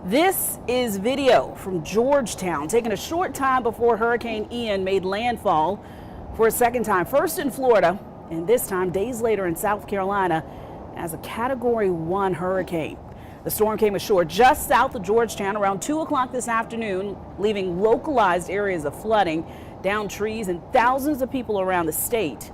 This is video from Georgetown, taken a short time before Hurricane Ian made landfall for a second time. First in Florida, and this time days later in South Carolina as a Category 1 hurricane. The storm came ashore just south of Georgetown around 2 o'clock this afternoon, leaving localized areas of flooding, downed trees, and thousands of people around the state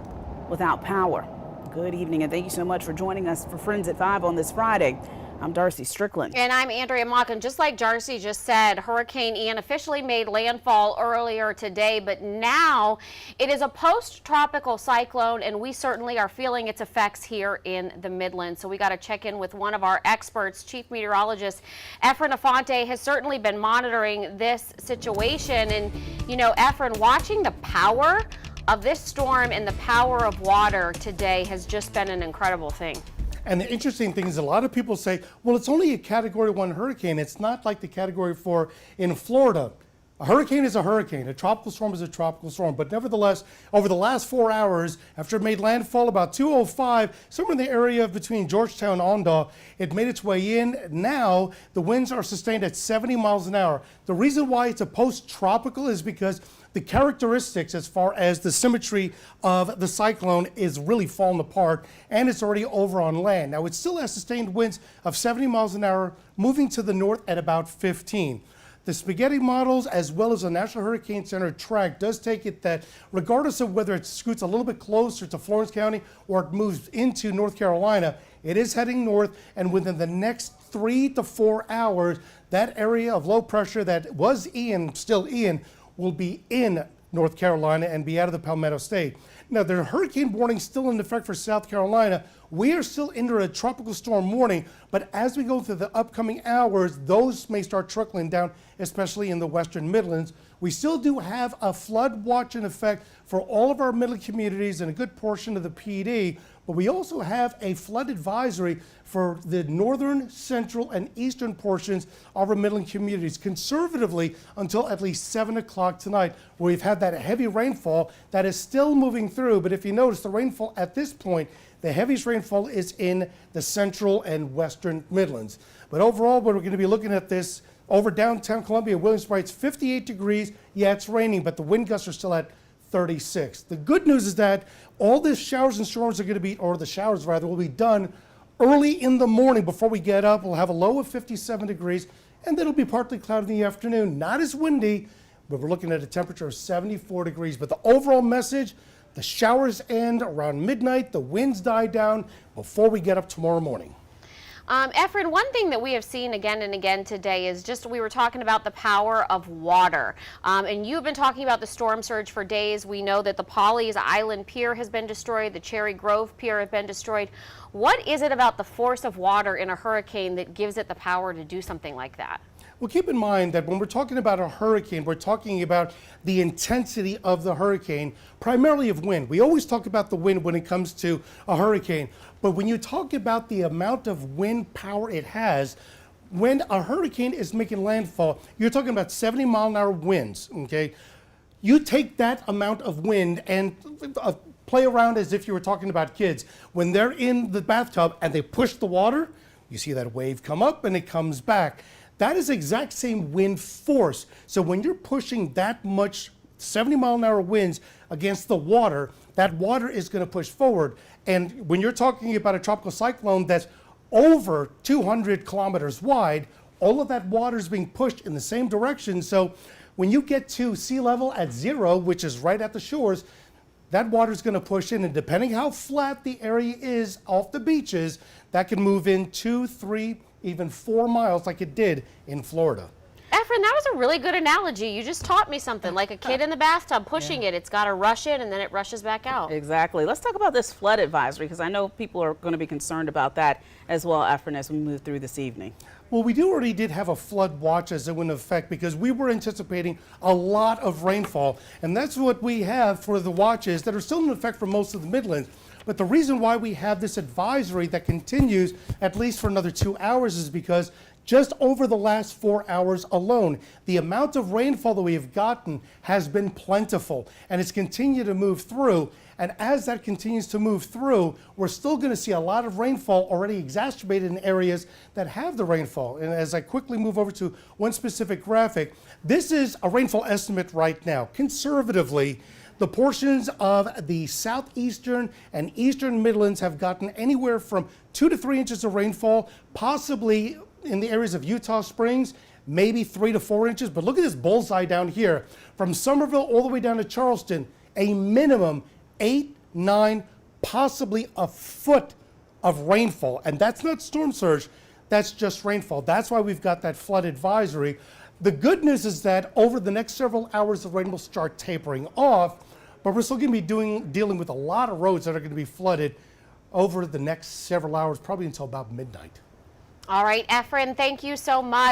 without power. Good evening, and thank you so much for joining us for Friends at 5 on this Friday. I'm Darcy Strickland. And I'm Andrea Mock. And just like Darcy just said, Hurricane Ian officially made landfall earlier today, but now it is a post-tropical cyclone, and we certainly are feeling its effects here in the Midlands. So we got to check in with one of our experts. Chief Meteorologist Efren Infante has certainly been monitoring this situation. And, you know, Efren, watching the power of this storm and the power of water today has just been an incredible thing. And the interesting thing is a lot of people say, well, it's only a Category 1 hurricane. It's not like the Category 4 in Florida. A hurricane is a hurricane. A tropical storm is a tropical storm. But nevertheless, over the last 4 hours, after it made landfall about 2:05, somewhere in the area between Georgetown and Ondah, it made its way in. Now, the winds are sustained at 70 miles an hour. The reason why it's a post-tropical is because the characteristics as far as the symmetry of the cyclone is really falling apart, and it's already over on land. Now, it still has sustained winds of 70 miles an hour, moving to the north at about 15. The spaghetti models, as well as the National Hurricane Center track, does take it that regardless of whether it scoots a little bit closer to Florence County or it moves into North Carolina, it is heading north, and within the next 3 to 4 hours, that area of low pressure that was Ian, still Ian, will be in North Carolina and be out of the Palmetto State. Now, the hurricane warning still in effect for South Carolina. We are still under a tropical storm warning, but as we go through the upcoming hours, those may start trickling down, especially in the western Midlands. We still do have a flood watch in effect for all of our Midland communities and a good portion of the PD, but we also have a flood advisory for the northern, central, and eastern portions of our Midland communities, conservatively until at least 7 o'clock tonight, where we've had that heavy rainfall that is still moving through. But if you notice, the rainfall at this point, the heaviest rainfall is in the central and western Midlands. But overall, we're going to be looking at this over downtown Columbia, Williamsburg. It's 58 degrees. Yeah, it's raining, but the wind gusts are still at 36. The good news is that all the showers and storms are going to be, or the showers rather, will be done early in the morning before we get up. We'll have a low of 57 degrees, and then it'll be partly cloudy in the afternoon. Not as windy, but we're looking at a temperature of 74 degrees. But the overall message, the showers end around midnight, the winds die down before we get up tomorrow morning. Efren, one thing that we have seen again and again today is just, we were talking about the power of water. And you've been talking about the storm surge for days. We know that the Pawleys Island Pier has been destroyed. The Cherry Grove Pier have been destroyed. What is it about the force of water in a hurricane that gives it the power to do something like that? Well, keep in mind that when we're talking about a hurricane, we're talking about the intensity of the hurricane, primarily of wind. We always talk about the wind when it comes to a hurricane, but when you talk about the amount of wind power it has, when a hurricane is making landfall, you're talking about 70-mile-an-hour winds, okay? You take that amount of wind and play around as if you were talking about kids. When they're in the bathtub and they push the water, you see that wave come up and it comes back. That is exact same wind force. So when you're pushing that much 70-mile-an-hour winds against the water, that water is going to push forward. And when you're talking about a tropical cyclone that's over 200 kilometers wide, all of that water is being pushed in the same direction. So when you get to sea level at 0, which is right at the shores, that water is going to push in, and depending how flat the area is off the beaches, that can move in 2, 3, even 4 miles like it did in Florida. Efren, that was a really good analogy. You just taught me something, like a kid in the bathtub pushing it. It's got to rush in and then it rushes back out. Exactly. Let's talk about this flood advisory, because I know people are going to be concerned about that as well, Efren, as we move through this evening. Well, we already did have a flood watch as it went into effect because we were anticipating a lot of rainfall, and that's what we have for the watches that are still in effect for most of the Midlands. But the reason why we have this advisory that continues at least for another 2 hours is because just over the last 4 hours alone. The amount of rainfall that we have gotten has been plentiful, and it's continued to move through. And as that continues to move through, we're still going to see a lot of rainfall already exacerbated in areas that have the rainfall. And as I quickly move over to one specific graphic, this is a rainfall estimate right now. Conservatively, the portions of the southeastern and eastern Midlands have gotten anywhere from 2 to 3 inches of rainfall, possibly in the areas of Utah Springs, maybe 3 to 4 inches. But look at this bullseye down here. From Somerville all the way down to Charleston, a minimum 8, 9, possibly a foot of rainfall. And that's not storm surge, that's just rainfall. That's why we've got that flood advisory. The good news is that over the next several hours, the rain will start tapering off, but we're still going to be dealing with a lot of roads that are going to be flooded over the next several hours, probably until about midnight. All right, Efren, thank you so much.